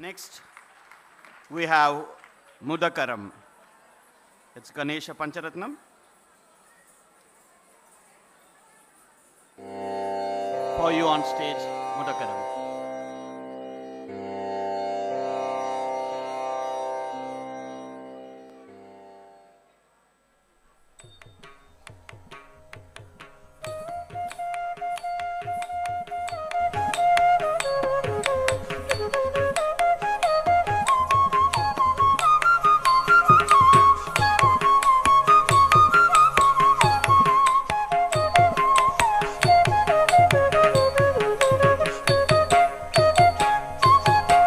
Next, we have Mudakaram. It's Ganesha Pancharatnam. For you on stage, Mudakaram.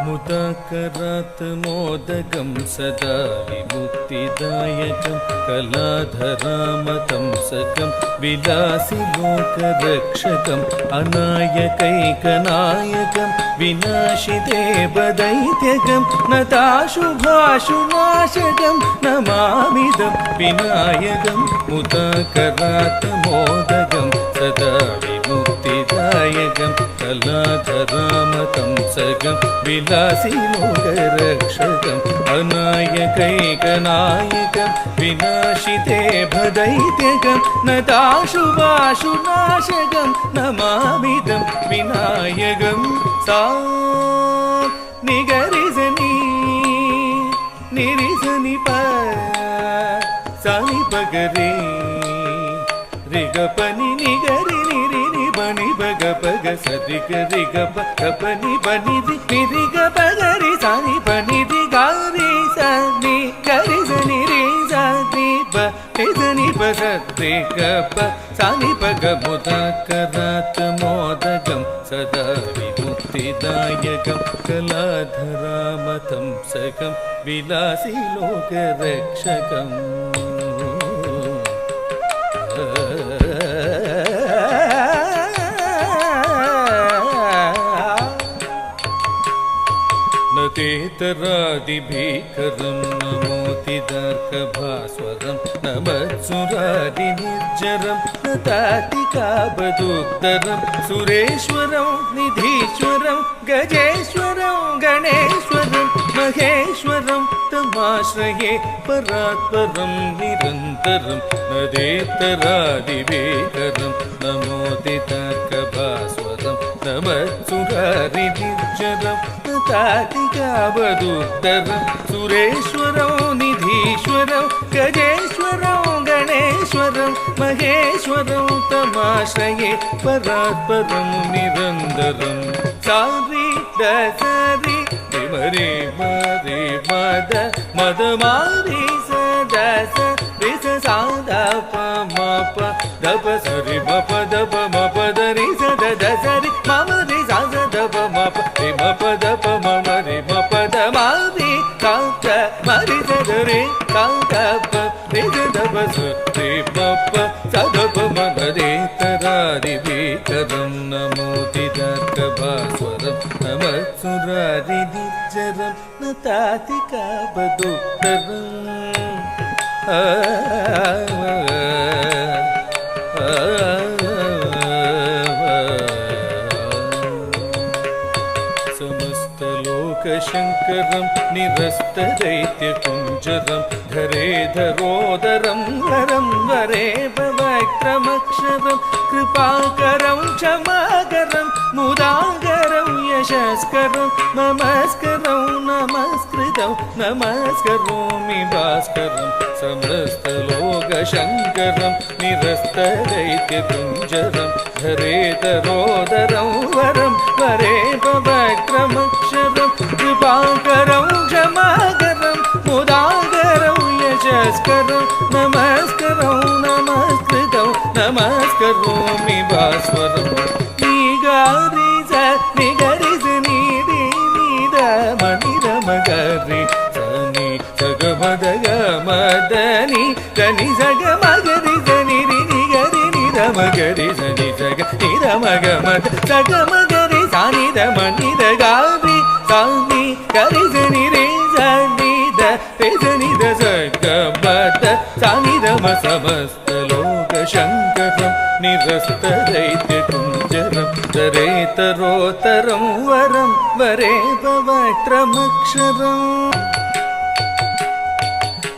मुदाकरात् मोदकं सदा विमुक्तिदायकं कलाधरामतंसकं विलासि लोकरक्षकम् अनायकैकनायकं विनाशिदेवदैत्यकं नताशुभाशुनाशकं नमामिदं विनायकं मुदाकरात् मोदकं सदा विमुक्तिदायकं कलाधरामतंसकं विलासि लोकरक्षकम् अनायकैकनायकं विनाशिदेवदैत्यकं नताशुभाशुनाशकं नमामिदं विनायकं सा निगरिसनि निरिसनि प सानि पगरे रिगपनि निगरि निरि बनि बग बग सरि गरि गप गपनि बनि निरि ग बगरि सानि बनि दि गारि सनि गरि सनि रि सनि ब सनि ब सरि गप सानि पग मुदाकरात् मोदकं सदा विमुक्तिदायकं कलाधरामतंसकं विलासि लोकरक्षकम् तेतरादिभीकरं नमोतिदार्कभास्वरं नमत्सुरादिनिर्जरं नतातिकाबदुत्तरं सुरेश्वरं निधीश्वरं गजेश्वरं गणेश्वरं महेश्वरं तमाश्रये परात्परं निरन्तरं नदेतरादिभीकरं नमोतिदार्कभास्वरं नमत्सुरादिनिर्जरं तातिकावदुत्तरं सुरेश्वरं निधीश्वरं गजेश्वरं गणेश्वरं महेश्वरं तमाश्रये परात्परं निरन्तरं सारि दसरि रे मरे मद मद मारि स दस रिस सा द प म प द प सरि म प द प म प द रि स द द सरि म म रि सा स द प म प रि म प द प म म रि म प द म रि सा द म रि स द रि सा द प रि स द प स रि म प स द प म द रि तरादिभीकरं नमोतिदार्कभास्वरं नमत्सुरादिनिर्जरं नतातिकाबदुत्तरं समस्तलोकशङ्करं निरस्तदैत्यकुञ्जरं धरेधरोदरं वरं वरे भवक्रमक्षरं कृपाकरं क्षमाकरं मुदाकरं यशस्करं नमस्करं नमस्कृतं नमस्करोमि भास्करं समस्तलोकशङ्करं निरस्तदैत्यकुञ्जरं धरेधरोदरं वरं वरे भवक्रमक्षरं कृपाकरं क्षमाकरं मुदाकरं यशस्करं नमस्करं नमस्कृतं नमस्करोमि भास्वरं निगारि स निगरि स निरि निद मनिद मगरि सनि सग मद ग मदनि सनि सग मगरि स निरि निगरि निद मगरि सनि सग निद मग मद सग मगरि सानि द मनिद गारि सानि गरि स निरि सनि द रे सनि द सग मद सानि द म समस्तलोकशङ्करं निरस्तदैत्यकुञ्जरं दरेतरोत्तरं वरं वरे भव सहस्रमक्षरम्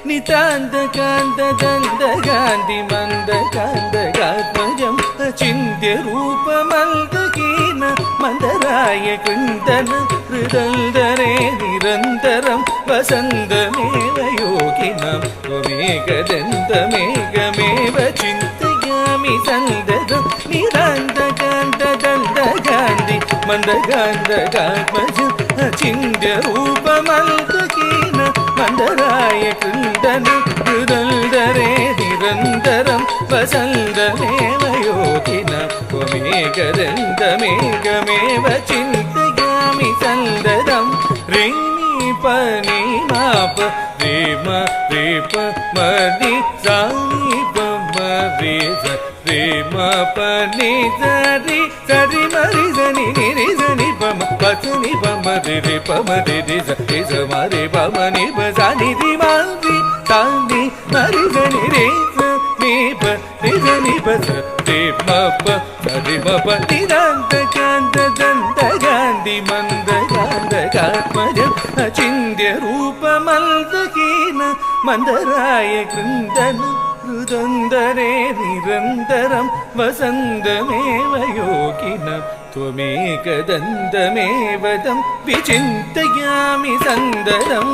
नितान्तकान्तदन्तकान्ति मन्दकान्तकात्मजम् अचिन्त्य रूपमल्दकीन मन्दराय कृन्दन हृदल्दरे निरन्तरं वसन्तमेव योगिनां त्वमेकदन्तमेकमेव चिन्तयामि सन्ददं नितान्तकान्तदन्तकान्ति मन्दकान्तकात्मजम् अचिन्त्य रूपमल्दकीन मन्दराय कृन्दन हृदल्दरे निरन्तरं वसन्तमेव योगिना त्वमेकदन्तमेकमेव चिन्तयामि सन्ददं रीनि पनि माप रेम रेप मनि सानि पम रे स रेम पनि सरि सरि मरि सनि निरि सनि पम पसनि पम रे रे पम रे रे स रे स म रे पम नि प सा नि रि म रि सा नि मरि सनि रे स नि प रे स नि प स रे म प स रे म प नि दन्तकान्तदन्तकान्ति मन्दकान्तकात्मजम् अचिन्त्य रूपमल्दकीन मन्दराय कृन्दन हृदन्दरे निरन्तरं वसन्तमेव योगिना त्वमेकदन्तमेव तं विचिन्तयामि सन्ददम्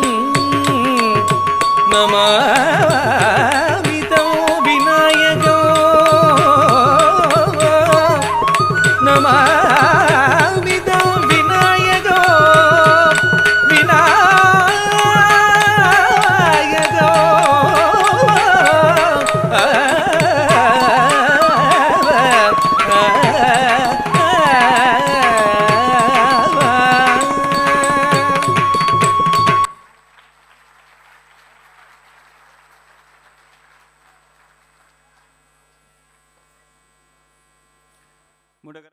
नमामि तं विनायको नमामि तं विनायको Mudagaram.